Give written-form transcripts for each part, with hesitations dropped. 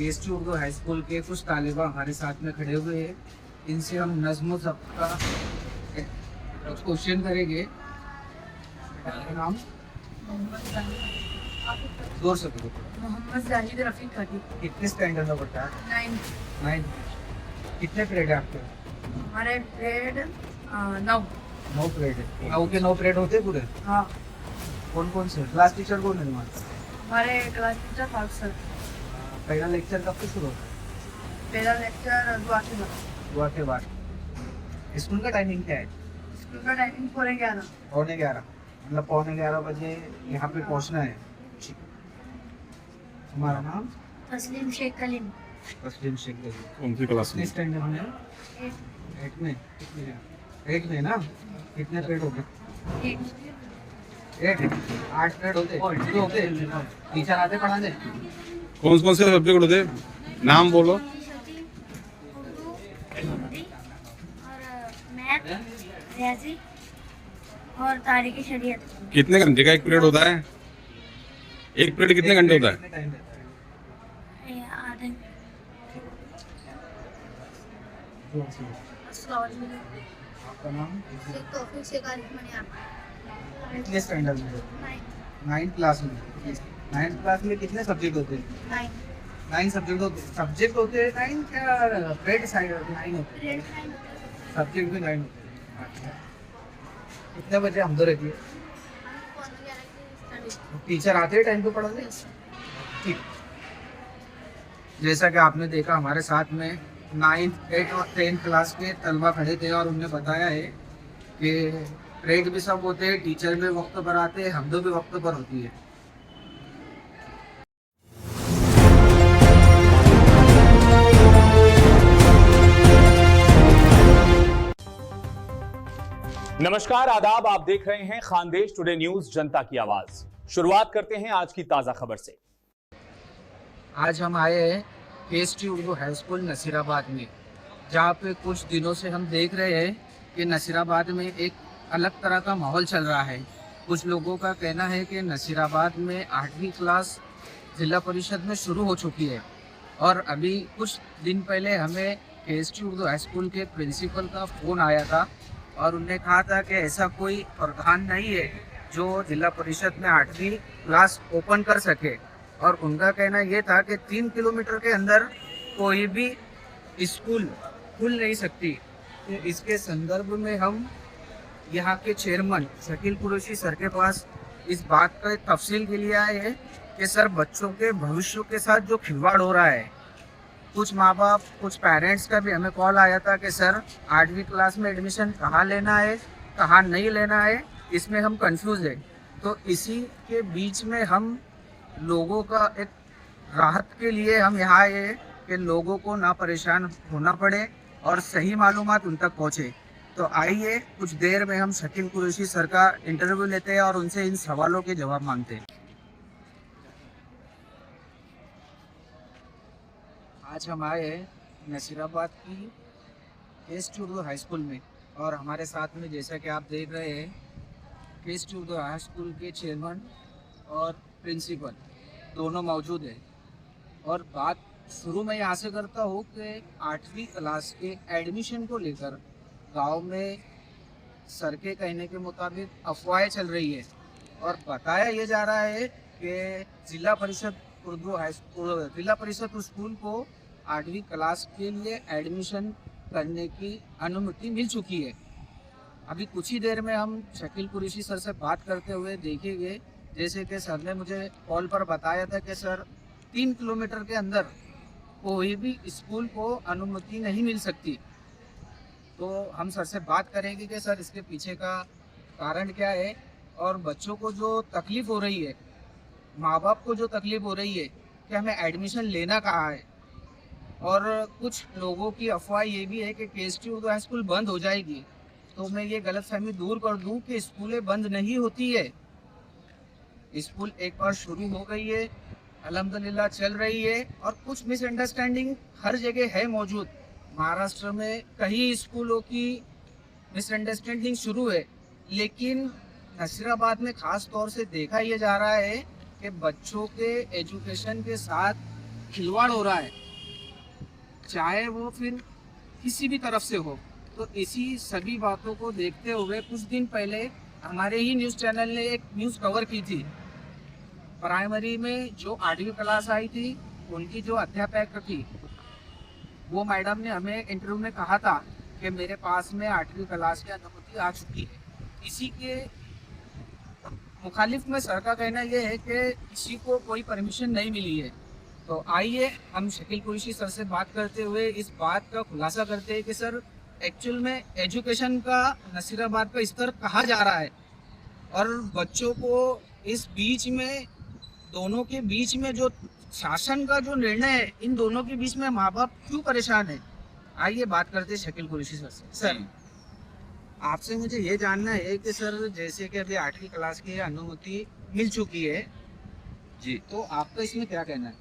PST Urdu high school के कुछ तालिबा हमारे साथ में खड़े हुए हैं। इनसे हम नज्म ज़ब्त का क्वेश्चन करेंगे। आपका नाम? जोर से बोलो। मोहम्मद जाहिद रफीक खटीक। कितने स्टैंडर्ड में पढ़ता है? 9। कितने पीरियड है आपके? हमारे ग्रेड 9। 9 पीरियड है। 9 के 9 पीरियड होते हैं पूरे? हाँ। कौन कौन से? क्लास टीचर कौन है तुम्हारे? हमारे क्लास टीचर फारूक सर। पहला लेक्चर कब से शुरू होता पहला लेक्चर दुआ के बाद। है? दुआ के बाद। स्कूल का टाइमिंग क्या है? स्कूल का टाइमिंग 11:15। 11:15 मतलब 11:15 बजे यहाँ पे पहुँचना है। हमारा नाम? तस्लीम शेख कलीम। तस्लीम शेख कलीम। कौन सी क्लास में? स्टैंडर्ड में? 8 में। 8 में ना? कितने पीरियड होते? 8 पीरियड होते? टीचर आते पढ़ाने? कौन से सब्जेक्ट होते? नाम बोलो। उर्दू, हिंदी और मैथ, रियाजी और तारीख़ शरीयत। कितने घंटे का एक पीरियड होता है? एक पीरियड कितने घंटे होता है? कितने टाइम देता है? आधे। आपका नाम? तौफीक शेख आरिफ मनियार। कितने स्टैंडर्ड में? 9th क्लास में। 9th क्लास में कितने सब्जेक्ट होते हैं? 9 सब्जेक्ट होते हैं। सब्जेक्ट होते हैं 9 क्या ग्रेड साइड 9 होते हैं? सब्जेक्ट भी 9 होते हैं। अच्छा। कितने बजे हम दो रहती है? टीचर आते हैं टाइम पे पढ़ाने? ठीक। जैसा कि आपने देखा हमारे साथ में 9th 8th और 10th क्लास के तलबा खड़े थे और उन्होंने बताया है कि ग्रेड भी सब होते हैं, टीचर भी वक्त पर आते हैं, हमदो भी वक्त पर होती है। नमस्कार, आदाब। आप देख रहे हैं खानदेश टुडे न्यूज, जनता की आवाज। शुरुआत करते हैं आज की ताजा खबर से। आज हम आए हैं PST Urdu high school Nasirabad में, जहाँ पे कुछ दिनों से हम देख रहे हैं कि नसीराबाद में एक अलग तरह का माहौल चल रहा है। कुछ लोगों का कहना है कि नसीराबाद में 8वीं क्लास जिला परिषद में शुरू हो चुकी है और अभी कुछ दिन पहले हमें पीएसटी उर्दू हाई स्कूल के प्रिंसिपल का फ़ोन आया था और उन्होंने कहा था कि ऐसा कोई प्रावधान नहीं है जो जिला परिषद में 8वीं क्लास ओपन कर सके। और उनका कहना ये था कि 3 किलोमीटर के अंदर कोई भी स्कूल खुल नहीं सकती। तो इसके संदर्भ में हम यहाँ के चेयरमैन शकील कुरैशी सर के पास इस बात का तफसील के लिए आए हैं कि सर, बच्चों के भविष्य के साथ जो खिलवाड़ हो रहा है, कुछ माँ बाप, कुछ पेरेंट्स का भी हमें कॉल आया था कि सर 8वीं क्लास में एडमिशन कहाँ लेना है, कहाँ नहीं लेना है, इसमें हम कंफ्यूज है। तो इसी के बीच में हम लोगों का एक राहत के लिए हम यहाँ आए कि लोगों को ना परेशान होना पड़े और सही मालूमात उन तक पहुँचे। तो आइए कुछ देर में हम शकील कुरैशी सर का इंटरव्यू लेते हैं और उनसे इन सवालों के जवाब मांगते हैं। आज हम आए हैं नसीराबाद की पीएसटी उर्दू हाई स्कूल में और हमारे साथ में, जैसा कि आप देख रहे हैं, पीएसटी उर्दू हाई स्कूल के चेयरमैन और प्रिंसिपल दोनों मौजूद हैं। और बात शुरू में यहाँ से करता हूँ कि 8वीं क्लास के एडमिशन को लेकर गांव में सर के कहने के मुताबिक अफवाहें चल रही है और बताया ये जा रहा है कि जिला परिषद स्कूल को 8वीं क्लास के लिए एडमिशन करने की अनुमति मिल चुकी है। अभी कुछ ही देर में हम शकील कुरैशी सर से बात करते हुए देखेंगे। जैसे कि सर ने मुझे कॉल पर बताया था कि सर 3 किलोमीटर के अंदर कोई भी स्कूल को अनुमति नहीं मिल सकती। तो हम सर से बात करेंगे कि सर इसके पीछे का कारण क्या है और बच्चों को जो तकलीफ हो रही है, माँ बाप को जो तकलीफ हो रही है कि हमें एडमिशन लेना कहाँ है। और कुछ लोगों की अफवाह ये भी है कि पीएसटी उर्दू हाई स्कूल बंद हो जाएगी। तो मैं ये गलतफहमी दूर कर दूं कि स्कूलें बंद नहीं होती है। स्कूल एक बार शुरू हो गई है, अल्हम्दुलिल्लाह चल रही है और कुछ मिसअंडरस्टैंडिंग हर जगह है मौजूद। महाराष्ट्र में कई स्कूलों की मिसअंडरस्टैंडिंग शुरू है, लेकिन नसीराबाद में ख़ास तौर से देखा यह जा रहा है कि बच्चों के एजुकेशन के साथ खिलवाड़ हो रहा है, चाहे वो फिर किसी भी तरफ से हो। तो इसी सभी बातों को देखते हुए कुछ दिन पहले हमारे ही न्यूज़ चैनल ने एक न्यूज़ कवर की थी। प्राइमरी में जो 8वीं क्लास आई थी, उनकी जो अध्यापक थी, वो मैडम ने हमें इंटरव्यू में कहा था कि मेरे पास में 8वीं क्लास की अनुमति आ चुकी है। इसी के मुखालिफ में सर का कहना यह है कि किसी को कोई परमिशन नहीं मिली है। तो आइए हम शकील कुरैशी सर से बात करते हुए इस बात का खुलासा करते हैं कि सर एक्चुअल में एजुकेशन का नसीराबाद का स्तर कहाँ जा रहा है, और बच्चों को इस बीच में, दोनों के बीच में जो शासन का जो निर्णय है, इन दोनों के बीच में माँ बाप क्यों परेशान है। आइए बात करते हैं शकील कुरैशी सर से। सर आपसे मुझे ये जानना है कि सर जैसे कि अभी 8वीं क्लास की अनुमति मिल चुकी है जी, तो आपका इसमें क्या कहना है?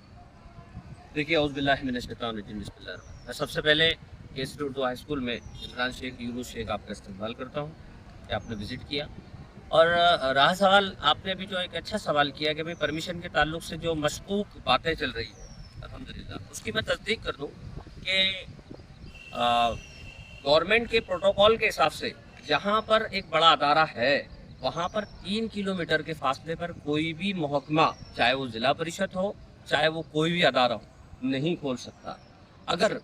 देखिए बिस्मिल्लाह। सबसे पहले केसरी उर्दू हाई स्कूल में इमरान शेख, यूनुस शेख आपका इस्तेमाल करता हूँ कि आपने विज़िट किया। और रहा सवाल, आपने अभी जो एक अच्छा सवाल किया कि भाई परमिशन के ताल्लुक से जो मशकूक बातें चल रही है, अल्हम्दुलिल्लाह उसकी मैं तस्दीक कर दूँ कि गवर्नमेंट के प्रोटोकॉल के हिसाब से जहाँ पर एक बड़ा अदारा है, वहाँ पर 3 किलोमीटर के फासले पर कोई भी महकमा, चाहे वो ज़िला परिषद हो, चाहे वो कोई भी अदारा हो, नहीं खोल सकता। अगर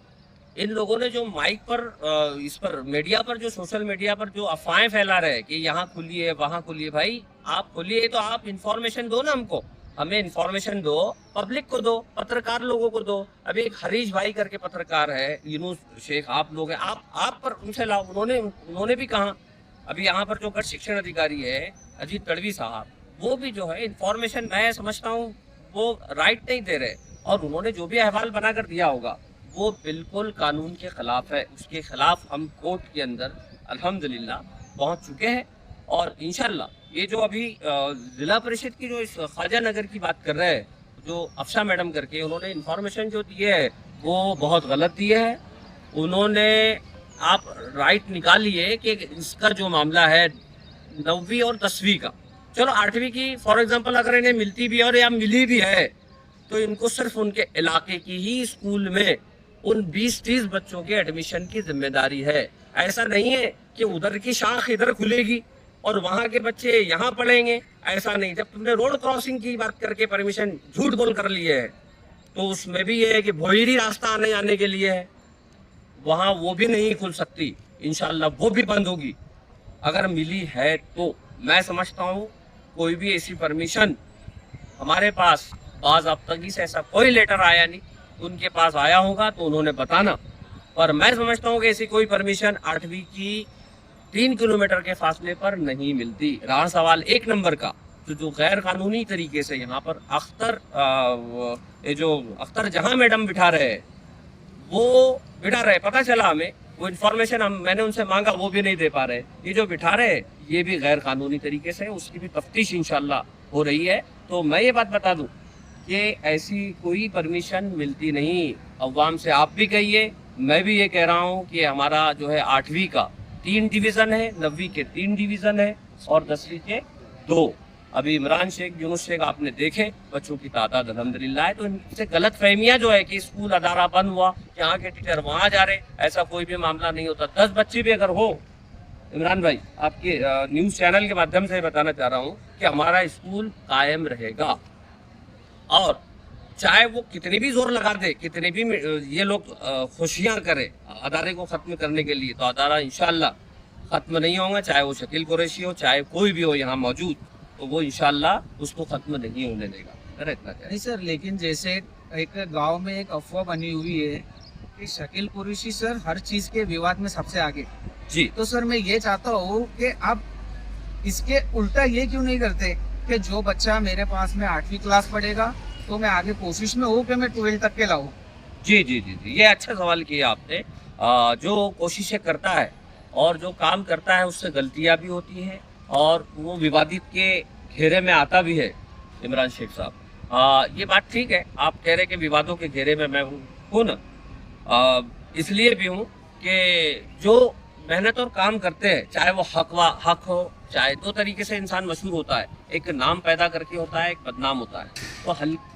इन लोगों ने जो माइक पर, इस पर मीडिया पर, जो सोशल मीडिया पर जो अफवाहें फैला रहे हैं कि यहाँ खुलिए वहाँ खुलिए, भाई आप खुलिए तो आप इंफॉर्मेशन दो ना, हमको, हमें इंफॉर्मेशन दो, पब्लिक को दो, पत्रकार लोगों को दो। अभी एक हरीश भाई करके पत्रकार है, यूनुस शेख आप लोग हैं, आप पर उनसे लाओ। उन्होंने भी कहा, अभी यहाँ पर जो गढ़ शिक्षण अधिकारी है अजीत तड़वी साहब, वो भी जो है इंफॉर्मेशन, मैं समझता हूँ वो राइट नहीं दे रहे, और उन्होंने जो भी अहवाल बनाकर दिया होगा वो बिल्कुल कानून के खिलाफ है। उसके खिलाफ हम कोर्ट के अंदर अल्हम्दुलिल्लाह पहुंच चुके हैं। और इंशाल्लाह ये जो अभी जिला परिषद की जो इस ख्वाजा नगर की बात कर रहे हैं, जो अफसा मैडम करके, उन्होंने इंफॉर्मेशन जो दी है वो बहुत गलत दी है। उन्होंने, आप राइट निकालिए कि इसका जो मामला है 9वीं और 10वीं का, चलो 8वीं की फॉर एग्जांपल अगर इन्हें मिलती भी है और या मिली भी है, तो इनको सिर्फ उनके इलाके की ही स्कूल में उन 20-30 बच्चों के एडमिशन की जिम्मेदारी है। ऐसा नहीं है कि उधर की शाख इधर खुलेगी और वहाँ के बच्चे यहाँ पढ़ेंगे, ऐसा नहीं। जब तुमने रोड क्रॉसिंग की बात करके परमिशन झूठ बोल कर लिए है, तो उसमें भी ये है कि भोईरी रास्ता आने जाने के लिए है, वहाँ वो भी नहीं खुल सकती, इंशाल्लाह वो भी बंद होगी। अगर मिली है तो मैं समझता हूँ कोई भी ऐसी परमिशन हमारे पास बाज़ाब्तगी से ऐसा कोई लेटर आया नहीं, उनके पास आया होगा तो उन्होंने बताना, पर मैं समझता हूँ कि ऐसी कोई परमिशन 8वीं की 3 किलोमीटर के फासले पर नहीं मिलती। रहा सवाल 1 नंबर का, जो गैर कानूनी तरीके से यहाँ पर अख्तर जहां मैडम बिठा रहे हैं, वो बिठा रहे, पता चला हमें, वो इन्फॉर्मेशन मैंने उनसे मांगा, वो भी नहीं दे पा रहे। ये जो बिठा रहे ये भी गैर कानूनी तरीके से, उसकी भी तफ्तीश इंशाल्लाह हो रही है। तो मैं ये बात बता दूं कि ऐसी कोई परमिशन मिलती नहीं। अवाम से आप भी कहिए, मैं भी ये कह रहा हूँ कि हमारा जो है 8वीं का 3 डिवीज़न है, 9वीं के 3 डिवीज़न है और 10वीं के 2। अभी इमरान शेख, यूनुस शेख आपने देखे, बच्चों की तादाद अल्हम्दुलिल्लाह है। तो इनसे गलत फहमियाँ जो है कि स्कूल अदारा बंद हुआ, यहाँ के टीचर वहाँ जा रहे, ऐसा कोई भी मामला नहीं होता। 10 बच्चे भी अगर हो, इमरान भाई आपके न्यूज़ चैनल के माध्यम से बताना चाह रहा हूँ कि हमारा स्कूल कायम रहेगा, और चाहे वो कितनी भी जोर लगा दे, कितने भी ये लोग खुशियाँ करें अदारे को ख़त्म करने के लिए, तो अदारा इंशाल्लाह ख़त्म नहीं होगा। चाहे वो शकील कुरैशी हो, चाहे कोई भी हो यहाँ मौजूद, तो वो इंशाल्लाह उसको ख़त्म नहीं होने देगा। मेरा इतना कहना है। नहीं सर, लेकिन जैसे एक गांव में एक अफवाह बनी हुई है कि शकील कुरैशी सर हर चीज़ के विवाद में सबसे आगे। जी, तो सर मैं ये चाहता हूँ कि आप इसके उल्टा ये क्यों नहीं करते कि जो बच्चा मेरे पास में 8वीं क्लास पढ़ेगा तो मैं आगे कोशिश में हूँ कि मैं 12 तक के लाऊं। जी जी जी जी, ये अच्छा सवाल किया आपने। जो कोशिशें करता है और जो काम करता है उससे गलतियाँ भी होती हैं, और वो विवादित के घेरे में आता भी है। इमरान शेख साहब, ये बात ठीक है, आप कह रहे कि विवादों के घेरे में मैं हूँ ना, इसलिए भी हूँ कि जो मेहनत और काम करते हैं, चाहे वो हक हो, चाहे 2 तरीके से इंसान मशहूर होता है, एक नाम पैदा करके होता है, एक बदनाम होता है। तो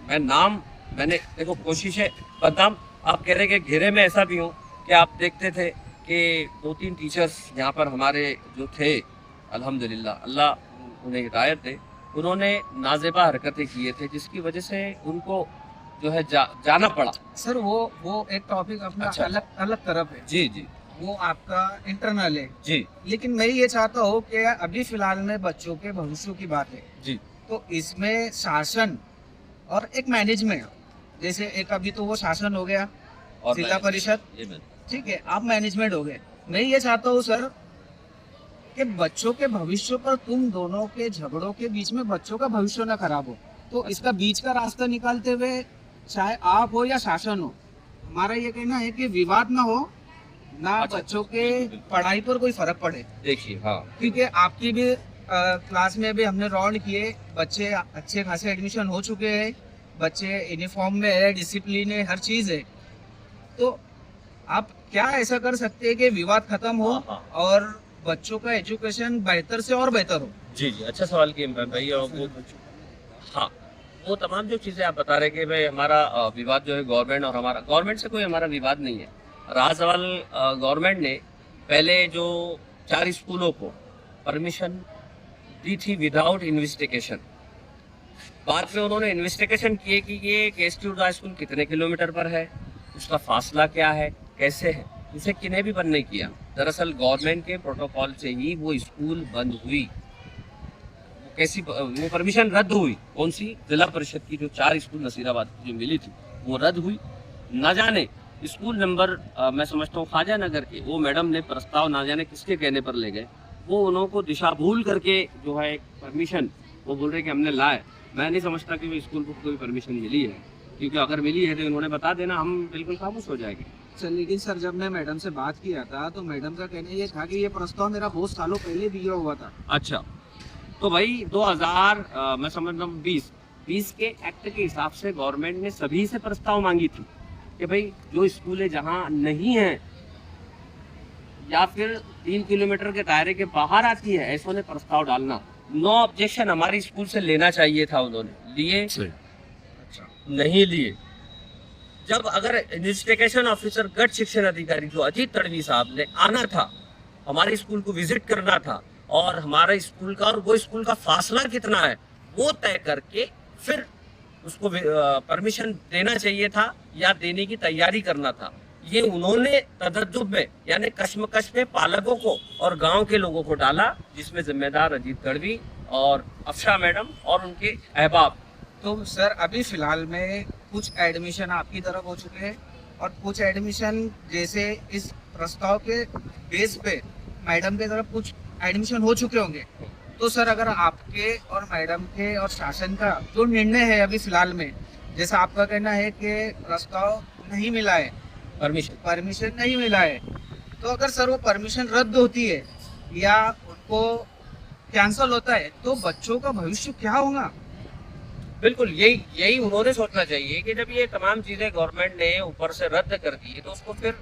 मैं नाम मैंने देखो कोशिशें बदनाम, आप कह रहे हैं कि घेरे में ऐसा भी हूँ कि आप देखते थे कि 2-3 टीचर्स यहाँ पर हमारे जो थे, अल्हम्दुलिल्लाह अल्लाह उन्हें हिदायत दे, उन्होंने नाजेबा हरकतें किए थे जिसकी वजह से उनको जो है जाना पड़ा। सर वो एक टॉपिक अपना अच्छा। अलग अलग तरफ है, जी जी वो आपका इंटरनल है। जी लेकिन मैं ये चाहता हूँ कि अभी फिलहाल में बच्चों के भविष्य की बात है, जी तो इसमें शासन और एक मैनेजमेंट, जैसे एक अभी तो वो शासन हो गया, और जिला परिषद, ये मैं- ठीक है, आप मैनेजमेंट हो गए। मैं ये चाहता हूँ सर कि बच्चों के भविष्य पर तुम दोनों के झगड़ों के बीच में बच्चों का भविष्य ना खराब हो, तो इसका बीच का रास्ता निकालते हुए चाहे आप हो या शासन हो, हमारा ये कहना है कि विवाद ना हो, ना अच्छा, बच्चों के बिल्कुल, बिल्कुल। पढ़ाई पर कोई फर्क पड़े। देखिए हाँ क्योंकि आपकी भी क्लास में भी हमने राउंड किए, बच्चे अच्छे खासे एडमिशन हो चुके हैं, बच्चे यूनिफॉर्म में है, डिसिप्लिन है, हर चीज है, तो आप क्या ऐसा कर सकते हैं कि विवाद खत्म हो हाँ, हाँ। और बच्चों का एजुकेशन बेहतर से और बेहतर हो। जी जी अच्छा सवाल किए इमरान भाई। और वो हाँ वो तमाम जो चीज़ें आप बता रहे कि भाई हमारा विवाद जो है गवर्नमेंट और हमारा, गवर्नमेंट से कोई हमारा विवाद नहीं है। रहा सवाल गवर्नमेंट ने पहले जो 4 स्कूलों को परमिशन दी थी विदाउट इन्वेस्टिगेशन, बाद में उन्होंने इन्वेस्टिगेशन किए कि ये केएसटी उर्दू हाई स्कूल कितने किलोमीटर पर है, उसका फासला क्या है, कैसे है, उसे किन्हें भी बंद नहीं किया। दरअसल गवर्नमेंट के प्रोटोकॉल से ही वो स्कूल बंद हुई। वो कैसी वो परमिशन रद्द हुई, कौन सी, जिला परिषद की जो 4 स्कूल नसीराबाद की जो मिली थी वो रद्द हुई। न जाने स्कूल नंबर मैं समझता हूँ ख्वाजा नगर के वो मैडम ने प्रस्ताव ना जाने किसके कहने पर ले गए, वो उन्हों को दिशा भूल करके जो है परमिशन वो बोल रहे कि हमने लाए। मैं नहीं समझता कि वो स्कूल को कोई परमिशन मिली है, क्योंकि अगर मिली है तो इन्होंने बता देना, हम बिल्कुल खामोश हो जाएंगे। सर लेकिन सर जब मैं मैडम से बात किया था तो मैडम का कहना ये था कि ये प्रस्ताव मेरा बहुत सालों पहले दिया हुआ था। अच्छा तो भाई 2000 मैं समझ रहा हूँ 20 के एक्ट के हिसाब से गवर्नमेंट ने सभी से प्रस्ताव मांगी थी कि भाई जो स्कूलें जहाँ नहीं है या फिर 3 किलोमीटर के दायरे के बाहर आती है ऐसों ने प्रस्ताव डालना। नो ऑब्जेक्शन हमारे स्कूल से लेना चाहिए था, उन्होंने लिए नहीं लिए। जब अगर इन्वेस्टिगेशन ऑफिसर गढ़ शिक्षण अधिकारी जो अजीत तड़वी साहब ने आना था, हमारे स्कूल को विजिट करना था और हमारे स्कूल का और वो स्कूल का फासला कितना है वो तय करके फिर उसको परमिशन देना चाहिए था या देने की तैयारी करना था। ये उन्होंने तदज्जुब में यानी कश्मकश में पालकों को और गांव के लोगों को डाला, जिसमें जिम्मेदार अजीत तड़वी और अफशा मैडम और उनके अहबाब। तो सर अभी फिलहाल में कुछ एडमिशन आपकी तरफ हो चुके हैं और कुछ एडमिशन जैसे इस प्रस्ताव के बेस पे मैडम की तरफ कुछ एडमिशन हो चुके होंगे, तो सर अगर आपके और मैडम के और शासन का जो निर्णय है अभी फिलहाल में, जैसा आपका कहना है कि प्रस्ताव नहीं मिला है, परमिशन नहीं मिला है, तो अगर सर वो परमिशन रद्द होती है या उनको कैंसल होता है तो बच्चों का भविष्य क्या होगा? बिल्कुल यही उन्होंने सोचना चाहिए कि जब ये तमाम चीजें गवर्नमेंट ने ऊपर से रद्द कर दी है तो उसको फिर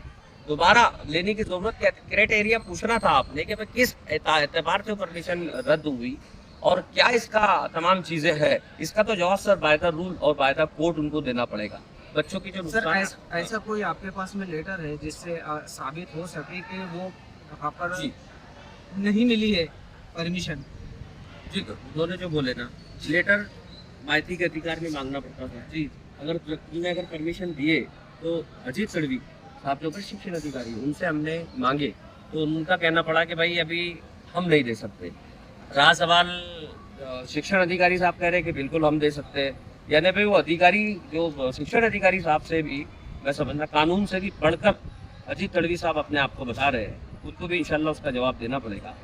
दोबारा लेने की जरूरत क्या थी। क्राइटेरिया पूछना था आपने कि भाई किस एतबार से परमिशन रद्द हुई और क्या इसका तमाम चीजें है। इसका तो जवाब सर बाय द रूल और बाय द कोर्ट उनको देना पड़ेगा। बच्चों की जो सर नुकसान ऐसा कोई आपके पास में लेटर है जिससे साबित हो सके कि वो वहाँ पर जी नहीं मिली है परमिशन? जी उन्होंने जो बोले ना, लेटर माहिती के अधिकार में मांगना पड़ता था जी। अगर परमिशन दिए तो अजीत तड़वी साहब जो शिक्षण अधिकारी उनसे हमने मांगे तो उनका कहना पड़ा कि भाई अभी हम नहीं दे सकते। रहा सवाल शिक्षण अधिकारी साहब कह रहे हैं कि बिल्कुल हम दे सकते हैं, यानी भाई वो अधिकारी जो शिक्षण अधिकारी साहब से भी मैं समझना कानून से भी बढ़कर अजीत तड़वी साहब अपने आप को बता रहे हैं, उनको भी इंशाल्लाह उसका जवाब देना पड़ेगा।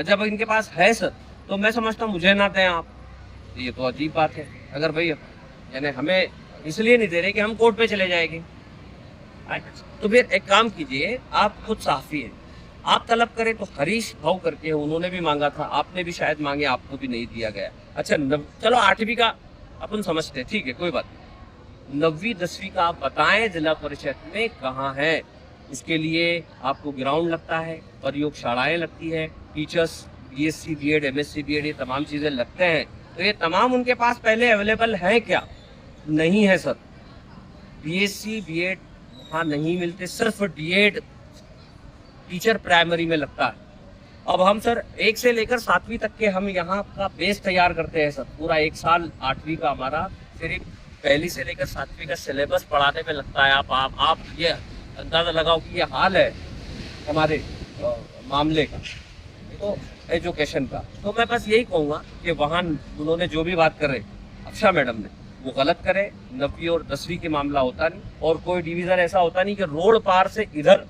जब इनके पास है सर तो मैं समझता हूँ मुझे ना दें आप, ये तो अजीब बात है। अगर भाई यानी हमें इसलिए नहीं दे रहे कि हम कोर्ट पे चले जाएंगे, तो फिर एक काम कीजिए, आप खुद साफी हैं, आप तलब करें तो हरीश भाव करके उन्होंने भी मांगा था, आपने भी शायद मांगे, आपको भी नहीं दिया गया। अच्छा चलो 8वीं का अपन समझते हैं, ठीक है कोई बात नहीं। 9वीं 10वीं का आप बताएं जिला परिषद में कहाँ है। इसके लिए आपको ग्राउंड लगता है, प्रयोगशालाएं लगती है, teachers BSc BEd MSc BEd ये तमाम चीज़ें लगते हैं, तो ये तमाम उनके पास पहले अवेलेबल है क्या? नहीं है सर। बीएससी बीएड वहाँ नहीं मिलते, सिर्फ डीएड टीचर प्राइमरी में लगता है। अब हम सर 1 से लेकर 7वीं तक के हम यहाँ का बेस तैयार करते हैं सर, पूरा 1 साल 8वीं का हमारा सिर्फ पहली से लेकर 7वीं का सिलेबस पढ़ाने में लगता है। आप ये अंदाजा लगाओ कि ये हाल है हमारे मामले का, तो एजुकेशन का। तो मैं बस यही कहूँगा कि वहाँ उन्होंने जो भी बात करे अक्षा मैडम ने, वो गलत करे। 9वीं और 10वीं के मामला होता नहीं, और कोई डिवीज़न ऐसा होता नहीं कि रोड पार से इधर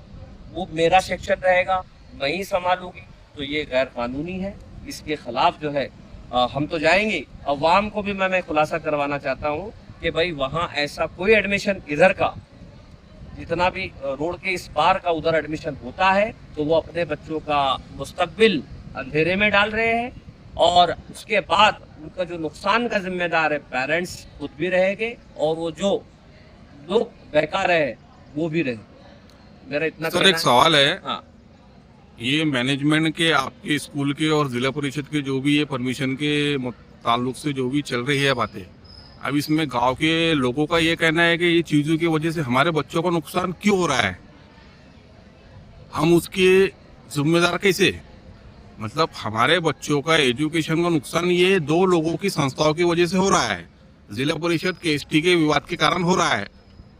वो मेरा सेक्शन रहेगा, मैं ही संभालूंगी, तो ये गैर कानूनी है। इसके खिलाफ जो है हम तो जाएंगे। अवाम को भी मैं खुलासा करवाना चाहता हूँ कि भाई वहाँ ऐसा कोई एडमिशन इधर का, जितना भी रोड के इस पार का उधर एडमिशन होता है, तो वो अपने बच्चों का मुस्तकबिल अंधेरे में डाल रहे हैं, और उसके बाद उनका जो नुकसान का जिम्मेदार है पेरेंट्स खुद भी रहेंगे, और वो जो लोग बहका रहे हैं वो भी रहेंगे। मेरा इतना सर एक सवाल है, हाँ, ये मैनेजमेंट के, आपके स्कूल के और जिला परिषद के जो भी ये परमिशन के ताल्लुक से जो भी चल रही है बातें, अब इसमें गांव के लोगों का ये कहना है कि ये चीजों की वजह से हमारे बच्चों को नुकसान क्यों हो रहा है, हम उसके जिम्मेदार कैसे? मतलब हमारे बच्चों का एजुकेशन का नुकसान ये 2 लोगों की संस्थाओं की वजह से हो रहा है, जिला परिषद केएसटी के विवाद के कारण हो रहा है,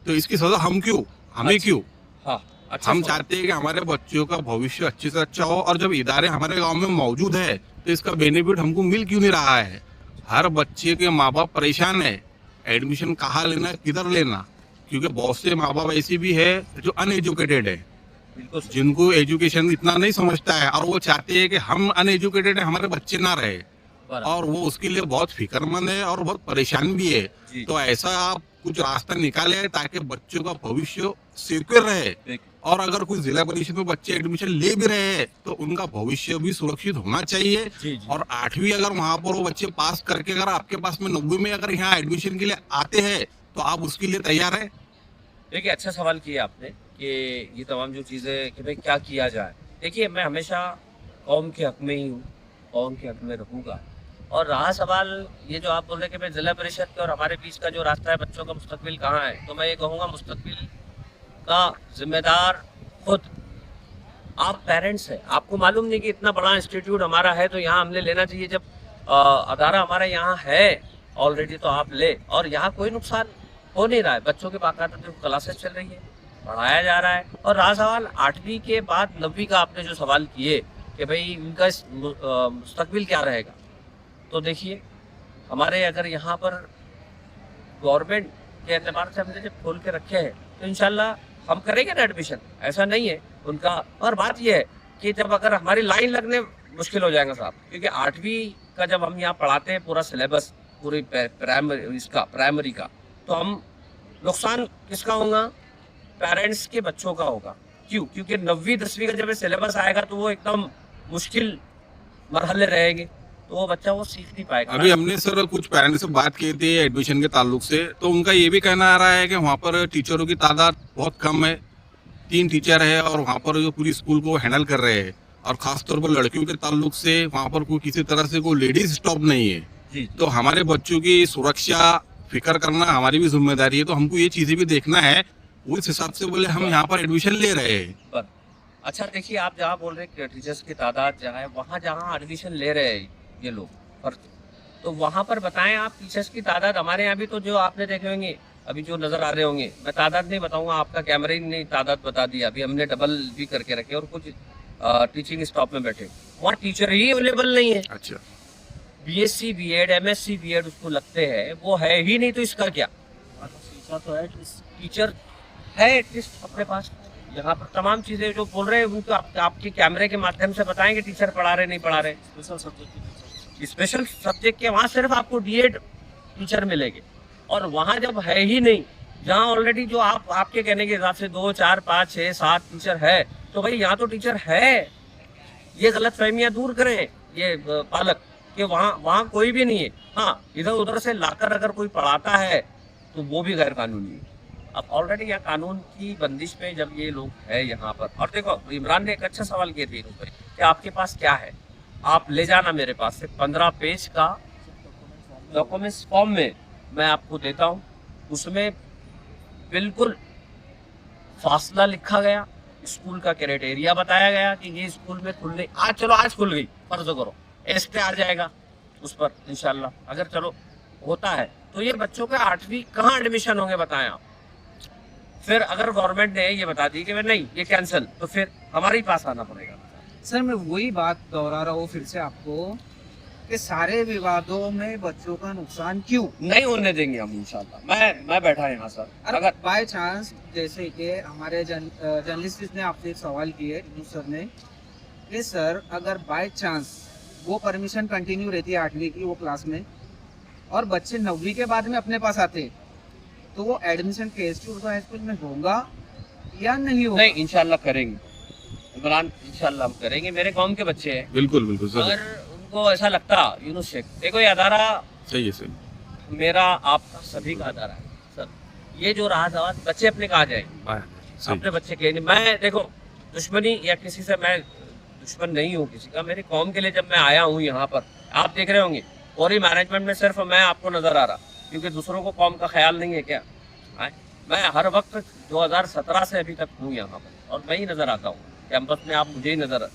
तो इसकी सजा हम क्यों, हमें क्यों? हाँ, अच्छा हम चाहते हैं कि हमारे बच्चों का भविष्य अच्छे से अच्छा हो, और जब इदारे हमारे गांव में मौजूद है तो इसका बेनिफिट हमको मिल क्यों नहीं रहा है? हर बच्चे के माँ बाप परेशान है, एडमिशन कहाँ लेना, किधर लेना, क्योंकि बहुत से माँ बाप ऐसे भी है जो अनएजुकेटेड है, बिल्कुल जिनको एजुकेशन इतना नहीं समझता है, और वो चाहते हैं कि हम अनएजुकेटेड है, हमारे बच्चे ना रहे, और वो उसके लिए बहुत फिक्रमंद है और बहुत परेशान भी है। जी। तो ऐसा आप कुछ रास्ता निकाले ताकि बच्चों का भविष्य सिक्योर रहे, और अगर कोई जिला परिषद में बच्चे एडमिशन ले भी रहे हैं तो उनका भविष्य भी सुरक्षित होना चाहिए। जी, जी। और 8वीं अगर वहाँ पर वो बच्चे पास करके अगर आपके पास में 90 में अगर यहाँ एडमिशन के लिए आते हैं तो आप उसके लिए तैयार है? देखिए, अच्छा सवाल किया आपने कि ये तमाम जो चीज़ें कि भाई क्या किया जाए। देखिए, मैं हमेशा कौम के हक में ही हूँ, कौम के हक में रहूँगा। और रहा सवाल ये जो आप बोल रहे हैं कि भाई जिला परिषद के और हमारे बीच का जो रास्ता है, बच्चों का मुस्तकबिल कहाँ है, तो मैं ये कहूँगा मुस्तकबिल का जिम्मेदार खुद आप पेरेंट्स हैं। आपको मालूम नहीं कि इतना बड़ा इंस्टीट्यूट हमारा है तो यहाँ हमने लेना चाहिए। जब अदारा हमारा यहाँ है ऑलरेडी तो आप ले, और यहाँ कोई नुकसान हो नहीं रहा है। बच्चों के बाकायदा जो क्लासेस चल रही है, पढ़ाया जा रहा है। और रहा सवाल 8वीं के बाद 9वीं का, आपने जो सवाल किए कि भाई उनका मुस्तकबिल क्या रहेगा, तो देखिए हमारे अगर यहाँ पर गवर्नमेंट के एतबार से हमने जब खोल के रखे हैं तो इंशाल्लाह हम करेंगे ना एडमिशन, ऐसा नहीं है उनका। और बात यह है कि जब अगर हमारी लाइन लगने मुश्किल हो जाएगा साहब, क्योंकि 8वीं का जब हम यहाँ पढ़ाते हैं पूरा सिलेबस, पूरी प्राइमरी का, तो हम नुकसान किसका होगा? पेरेंट्स के बच्चों का होगा। क्यों? क्योंकि 9वीं 10वीं का जब सिलेबस आएगा तो वो एकदम मुश्किल मरहले रहेंगे, तो वो बच्चा वो सीख नहीं पाएगा। अभी हमने सर कुछ पेरेंट्स से बात की थी एडमिशन के ताल्लुक से, तो उनका ये भी कहना आ रहा है कि वहाँ पर टीचरों की तादाद बहुत कम है, 3 टीचर है, और वहाँ पर जो पूरी स्कूल को हैंडल कर रहे हैं, और खासतौर पर लड़कियों के ताल्लुक से वहाँ पर कोई किसी तरह से कोई लेडीज स्टॉप नहीं है। जी। तो हमारे बच्चों की सुरक्षा फिक्र करना हमारी भी जिम्मेदारी है, तो हमको ये चीजें भी देखना है, उस हिसाब से बोले हम यहाँ पर एडमिशन ले रहे हैं। अच्छा देखिए, आप जहाँ बोल रहे हैं टीचर्स की तादाद जहाँ है, वहाँ जहाँ एडमिशन ले रहे हैं ये लोग, तो वहाँ पर बताएं आप टीचर्स की तादाद। हमारे यहाँ भी तो जो आपने देखे होंगे अभी जो नजर आ रहे होंगे, मैं तादाद नहीं बताऊंगा, आपका कैमरे ही नहीं तादाद बता दिया। अभी हमने डबल भी करके रखे, और कुछ टीचिंग स्टॉप में बैठे, वहाँ टीचर ही अवेलेबल नहीं है। अच्छा, बीएससी बीएड एमएससी बीएड उसको लगते हैं, वो है ही नहीं, तो इसका क्या? तो है टीचर है एटलीस्ट अपने पास। यहाँ पर तमाम चीजें जो बोल रहे हैं उनको आपके कैमरे के माध्यम से बताएंगे टीचर पढ़ा रहे नहीं पढ़ा रहे। स्पेशल सब्जेक्ट के वहाँ सिर्फ आपको डीएड टीचर मिलेंगे, और वहाँ जब है ही नहीं, जहाँ ऑलरेडी जो आपके कहने के हिसाब से 2 4 5 6 7 टीचर है, तो भाई यहाँ तो टीचर है। ये गलत फहमियाँ दूर करें ये पालक कि वहाँ कोई भी नहीं है। हाँ, इधर उधर से लाकर अगर कोई पढ़ाता है तो वो भी गैर कानूनी है। अब ऑलरेडी यहाँ कानून की बंदिश में जब ये लोग है यहाँ पर, और देखो इमरान ने एक अच्छा सवाल किया थी कि आपके पास क्या है, आप ले जाना मेरे पास से 15 पेज का डॉक्यूमेंट्स फॉर्म में मैं आपको देता हूँ। उसमें बिल्कुल फासला लिखा गया, स्कूल का क्राइटेरिया बताया गया कि ये स्कूल में खुल गई, आज खुल गई, फर्ज करो एस्टे आ जाएगा उस पर इंशाल्लाह, अगर चलो होता है तो ये बच्चों के 8वीं कहाँ एडमिशन होंगे बताएं आप। फिर अगर गवर्नमेंट ने ये बता दी कि नहीं ये कैंसिल, तो फिर हमारे ही पास आना पड़ेगा। सर मैं वही बात दोहरा रहा हूँ फिर से आपको कि सारे विवादों में बच्चों का नुकसान क्यों नहीं होने देंगे हम इंशाल्लाह। मैं बैठा यहाँ सर, अगर बाय चांस जैसे कि हमारे जर्नलिस्ट ने आपसे एक सवाल किए सर ने कि सर अगर बाय चांस वो परमिशन कंटिन्यू रहती है 8वीं की वो क्लास में और बच्चे 9वीं के बाद में अपने पास आते तो वो admission KST Urdu high school में होगा या नहीं होगा? नहीं इंशाल्लाह करेंगे इमरान, इंशाल्लाह हम करेंगे। मेरे गांव के बच्चे हैं, बिल्कुल बिल्कुल सर, अगर उनको ऐसा लगता यूनुस शेख, देखो ये अदारा सही है सर, मेरा आपका सभी का अदारा है सर, ये जो रहा था बच्चे अपने कहाँ जाएंगे, सही अपने बच्चे के नहीं। मैं देखो दुश्मनी या किसी से मैं दुश्मन नहीं हूँ किसी का, मेरे कौम के लिए जब मैं आया हूँ यहाँ पर, आप देख रहे होंगे और ही मैनेजमेंट में सिर्फ मैं आपको नजर आ रहा, क्योंकि दूसरों को कौम का ख्याल नहीं है क्या? मैं हर वक्त 2017 से अभी तक हूँ यहाँ पर और मैं ही नजर आता हूँ कैंपस में, आप मुझे ही नजर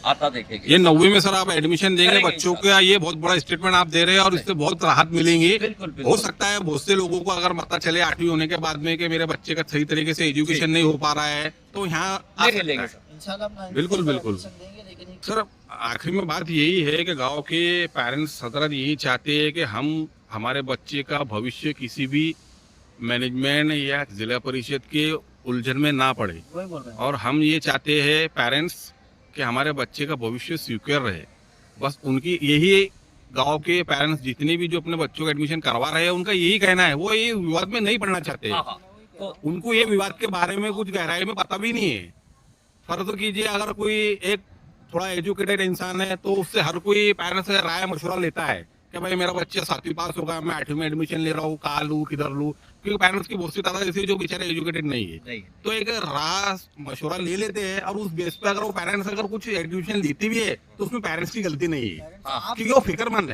आता देखेंगे। ये 9वीं में सर आप एडमिशन देंगे करेंगे बच्चों का, ये बहुत बड़ा स्टेटमेंट आप दे रहे हैं और इससे बहुत राहत मिलेंगी। बिल्कुल हो बिल्कुल सकता है बहुत से लोगों को अगर पता चले 8वीं होने के बाद में कि मेरे बच्चे का सही तरीके से एजुकेशन नहीं हो पा रहा है तो यहाँ आ ले सकता लेंगे है। सर। इंशाल्लाह बिल्कुल बिल्कुल सर, आखिरी में बात यही है कि गांव के पेरेंट्स हजरत यही चाहते हैं कि हम हमारे बच्चे का भविष्य किसी भी मैनेजमेंट या जिला परिषद के उलझन में ना पड़े, वही बोल रहे हैं। और हम ये चाहते हैं पेरेंट्स कि हमारे बच्चे का भविष्य सिक्योर रहे। बस उनकी यही गांव के पेरेंट्स जितने भी जो अपने बच्चों का एडमिशन करवा रहे हैं उनका यही कहना है, वो ये विवाद में नहीं पढ़ना चाहते। हाँ, हाँ। तो उनको ये विवाद के बारे में कुछ गहराई में पता भी नहीं है। फर्ज कीजिए अगर कोई एक थोड़ा एजुकेटेड इंसान है तो उससे हर कोई पेरेंट्स से राय मशवरा लेता है कि भाई मेरा बच्चा 7वीं पास होगा, मैं 8वीं में एडमिशन ले रहा हूँ, कहाँ लूँ किधर लूँ, क्योंकि पेरेंट्स की बहुत सी तादाद ऐसी है जो बेचारे एजुकेटेड नहीं है। नहीं तो एक राय मशवरा ले लेते हैं और उस बेस पे अगर वो पेरेंट्स अगर कुछ एडमिशन लेती भी है तो उसमें पेरेंट्स की गलती नहीं है, क्योंकि वो फिक्रमंद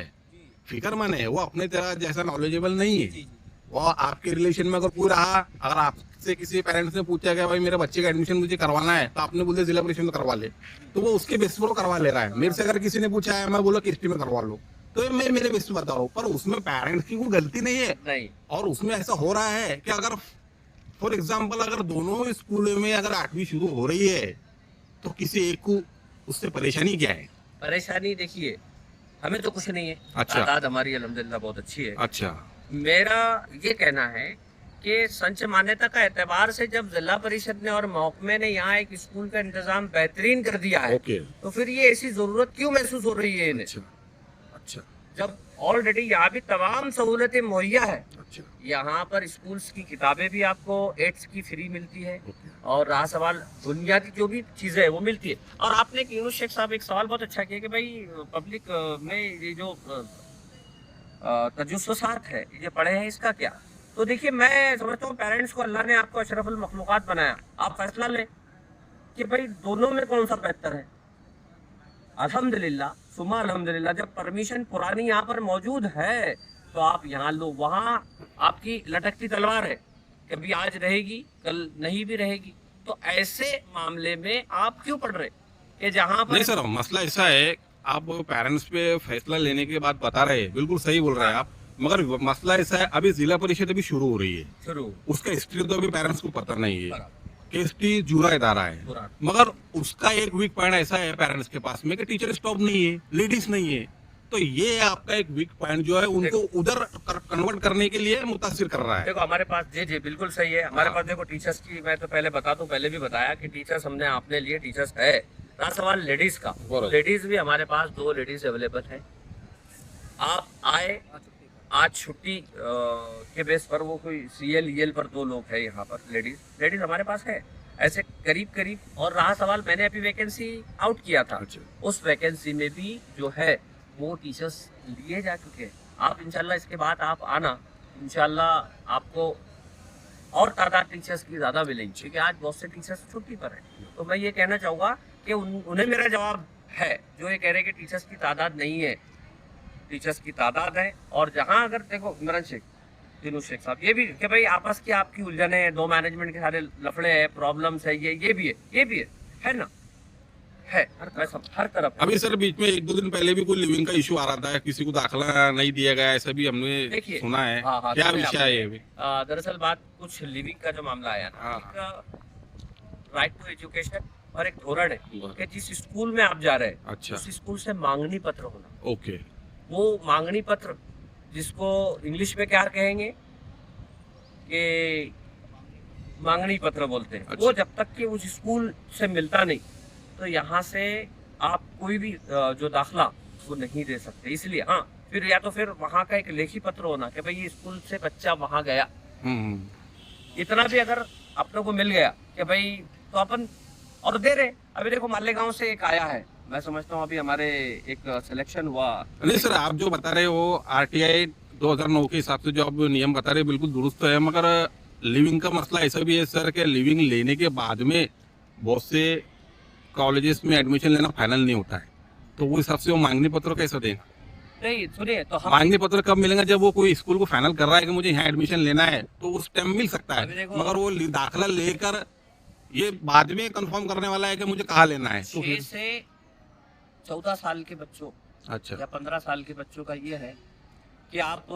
है, वो अपने तरह जैसा नॉलेजेबल नहीं है। वो आपके रिलेशन में अगर कोई रहा, अगर आपसे किसी पेरेंट्स ने पूछा कि भाई मेरे बच्चे का एडमिशन मुझे करवाना है, तो आपने बोले जिला परिषद में करवा ले, तो वो उसके बेस पर करवा ले रहा है। मेरे से अगर किसी ने पूछा है, मैं बोला KST में करवा लो, तो मैं मेरे बेस पे बता रहा हूँ, पर उसमें पेरेंट्स की कोई गलती नहीं है। नहीं और उसमें ऐसा हो रहा है कि अगर फॉर एग्जाम्पल अगर दोनों स्कूलों में अगर 8वीं शुरू हो रही है तो किसी एक को उससे परेशानी क्या है? परेशानी देखिए हमें तो कुछ नहीं है, अच्छा। तादाद हमारी अल्हम्दुलिल्लाह बहुत अच्छी है। अच्छा, मेरा ये कहना है कि संच मान्यता का एतबार से जब जिला परिषद ने और महकमे ने यहाँ एक स्कूल का इंतजाम बेहतरीन कर दिया है, ओके, तो फिर ये ऐसी जरूरत क्यों महसूस हो रही है इन्हें, अच्छा अच्छा जब ऑलरेडी यहाँ भी तमाम सहूलतें मुहैया है। अच्छा, यहाँ पर स्कूल्स की किताबें भी आपको 8th की फ्री मिलती है ओके। और रहा सवाल बुनियादी जो भी चीजें है वो मिलती है। और आपने यूनुस शेख साहब एक सवाल बहुत अच्छा किया कि भाई पब्लिक में ये जो तजुस्सुसात है ये पढ़े हैं इसका क्या? तो देखिए मैं समझता हूँ पेरेंट्स को अल्लाह ने आपको अशरफुल मखलूकात बनाया, आप फैसला लें कि भाई दोनों में कौन सा बेहतर है। अल्हम्दुलिल्लाह सुमा अल्हम्दुलिल्लाह जब परमिशन पुरानी यहाँ पर मौजूद है तो आप यहाँ लो, वहाँ आपकी लटकती तलवार है, कभी आज रहेगी कल नहीं भी रहेगी। तो ऐसे मामले में आप क्यों पढ़ रहे कि जहाँ पर नहीं सर, मसला ऐसा है, आप पेरेंट्स पे फैसला लेने के बाद बता रहे हैं, बिल्कुल सही बोल रहे हैं आप, मगर मसला ऐसा है अभी जिला परिषद अभी शुरू हो रही है, शुरू उसका हिस्ट्री तो अभी पेरेंट्स को पता नहीं है। बराबर। KST जुरा इदारा है, पूरा मगर उसका एक वीक पॉइंट ऐसा है पेरेंट्स के पास में कि टीचर स्टॉप नहीं है, लेडीज नहीं है। तो ये आपका एक वीक पॉइंट जो है उनको उधर कन्वर्ट करने के लिए मुतासिर कर रहा है। देखो हमारे पास जी बिल्कुल सही है, हमारे हाँ। पास देखो टीचर्स की मैं तो पहले बता दूं, पहले भी बताया कि टीचर्स हमने आपने लिए टीचर्स है। रहा सवाल लेडीज का, बराबर। लेडीज भी हमारे पास 2 लेडीज अवेलेबल है। आप आए आज छुट्टी के बेस पर वो कोई CL EL पर 2 लोग है यहाँ पर लेडीज हमारे पास है, ऐसे करीब करीब। और रहा सवाल मैंने अभी वैकेंसी आउट किया था, अच्छा। उस वैकेंसी में भी जो है वो टीचर्स लिए जा चुके हैं। आप इंशाल्लाह इसके बाद आप आना, इंशाल्लाह आपको और तादाद टीचर्स की ज़्यादा मिलेंगी, क्योंकि आज बहुत से टीचर्स छुट्टी पर हैं। तो मैं ये कहना चाहूँगा कि उन्हें मेरा जवाब है जो ये कह रहे हैं कि टीचर्स की तादाद नहीं है, टीचर्स की तादाद है। और जहाँ अगर देखो इमरान शेख तीनों शेख साहब ये भी कि भाई आपस की आपकी उलझने हैं, दो मैनेजमेंट के सारे लफड़े हैं, प्रॉब्लम्स है, ये भी है ना, है हर तरफ। अभी सर बीच में 1-2 दिन पहले भी कोई लिविंग का इशू आ रहा था, किसी को दाखिला नहीं दिया गया, ऐसा भी हमने देखिए, सुना है। हाँ, क्या सुने विषय है ये भी? दरअसल बात कुछ लिविंग का जो मामला आया ना, हाँ। एक राइट टू एजुकेशन और एक धोरण है कि जिस स्कूल में आप जा रहे हैं अच्छा। उस स्कूल से मांगनी पत्र होना। ओके। वो मांगनी पत्र जिसको इंग्लिश में क्या कहेंगे कि मांगनी पत्र बोलते हैं, अच्छा। वो जब तक कि उस स्कूल से मिलता नहीं तो यहाँ से आप कोई भी जो दाखला वो नहीं दे सकते। इसलिए हाँ, फिर या तो फिर वहाँ का एक लेखी पत्र होना कि भाई ये स्कूल से बच्चा वहाँ गया, इतना भी अगर अपनों को मिल गया कि भाई तो अपन और दे रहे। अभी देखो मालेगांव से एक आया है, मैं समझता हूँ अभी हमारे एक सिलेक्शन हुआ। नहीं सर, आप जो बता रहे हो आरटीआई 2009 के हिसाब से जो आप नियम बता रहे हो बिल्कुल दुरुस्त है, मगर लिविंग का मसला ऐसा भी है सर कि लिविंग लेने के बाद में बहुत से कॉलेजेस में एडमिशन लेना फाइनल नहीं होता है, तो वो हिसाब से वो मांगनी पत्र कैसे देंगे? नहीं सुनिए, तो हम मांगनी पत्र कब मिलेगा? जब वो कोई स्कूल को फाइनल कर रहा है कि मुझे यहाँ एडमिशन लेना है तो उस टाइम मिल सकता अभी है, देखो- मगर वो दाखिला लेकर ये बाद में कंफर्म करने वाला है कि मुझे कहाँ लेना है, तो 6 फिर से 14 साल के बच्चों अच्छा या 15 साल के बच्चों का ये है कि आप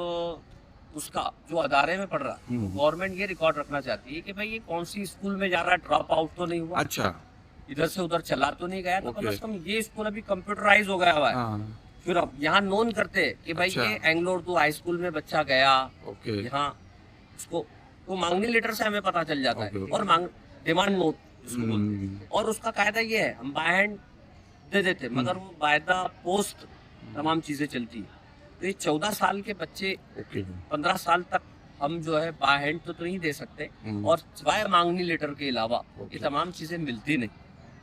उसका जो अदारे में पढ़ रहा है, गवर्नमेंट ये रिकॉर्ड रखना चाहती है कि भाई ये कौन सी स्कूल में जा रहा है, ड्रॉप आउट तो नहीं हुआ, अच्छा। इधर से उधर चला तो नहीं गया, तो कम ओके। से कम ये स्कूल अभी कंप्यूटराइज हो गया हुआ है। हाँ, फिर अब यहाँ नोन करते हैं कि भाई अच्छा। ये एंग्लो उर्दू हाई स्कूल में बच्चा गया, ओके। यहाँ उसको वो मांगनी लेटर से हमें पता चल जाता है, ओके। और डिमांड नोट जिसको बोलते हैं। और उसका कायदा ये है, हम बाय हैंड दे देते, मगर वो बाय द पोस्ट तमाम चीजें चलती है। तो ये 14 साल के बच्चे ओके। 15 साल तक हम जो है बाय हैंड तो नहीं दे सकते, और सिवाय मांगनी लेटर के अलावा ये तमाम चीजें मिलती नहीं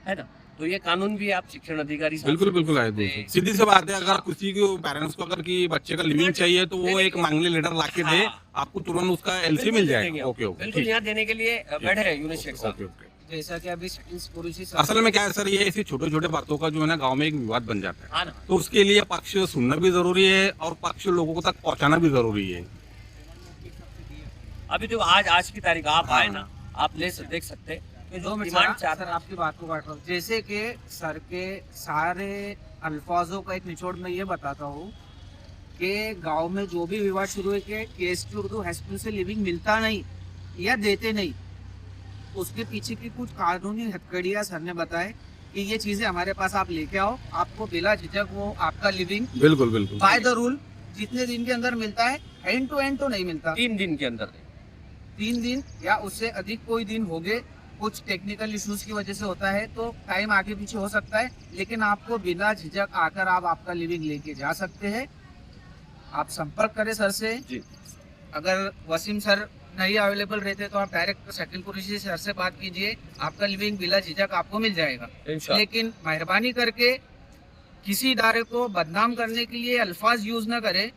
है ना। तो ये कानून भी आप शिक्षण अधिकारी साहब बिल्कुल से बिल्कुल है पूछ सकते दोस्तों। हैं। सीधी सी बात है, अगर किसी को पेरेंट्स को अगर कि बच्चे का लिविंग चाहिए तो वो एक मांगनी लेटर ला के दे, हाँ। आपको तुरंत उसका एलसी बिल्कुल मिल दे जाएगा। देंगे ओके आप। ओके, बिल्कुल ठीक। यहाँ देने के लिए बैठे हैं यूनिट शेख ओके साहब। ओके। जैसा कि अभी सेकंड पुलिस असल में क्या है सर, ये ऐसी छोटे छोटे बातों का जो है ना गांव में एक विवाद बन जाता है, हाँ ना, तो उसके लिए पक्ष सुनना भी जरूरी है और पक्ष लोगों तक पहुंचाना भी जरूरी है। अभी जो आज की तारीख आप आए ना, आप देख सकते हैं कि जो डिमांड चाहता सर आपकी बात को काट रहा हूँ। जैसे कि सर के सारे अल्फाजों का एक निचोड़ में ये बताता हूँ कि गांव में जो भी विवाद शुरू है कि केएसटी उर्दू हाई स्कूल से लिविंग मिलता नहीं या देते नहीं, उसके पीछे की कुछ कानूनी हथकड़ियाँ सर ने बताए कि ये चीजें हमारे पास आप लेके आओ, आपको बिला झिझक वो आपका लिविंग बिल्कुल बिल्कुल। बाय द रूल जितने दिन के अंदर मिलता है, एंड टू एंड तो नहीं मिलता। 3 दिन के अंदर 3 दिन या उससे अधिक कोई दिन हो गए, कुछ टेक्निकल इश्यूज की वजह से होता है तो टाइम आगे पीछे हो सकता है, लेकिन आपको बिना झिझक आकर आप आपका लिविंग लेके जा सकते हैं। आप संपर्क करें सर से। जी। अगर वसीम सर नहीं अवेलेबल रहते तो आप डायरेक्ट सेकंड पुलिस सर से बात कीजिए, आपका लिविंग बिना झिझक आपको मिल जाएगा। इंशाल्लाह। लेकिन मेहरबानी करके किसी इदारे को बदनाम करने के लिए अल्फाज यूज न करें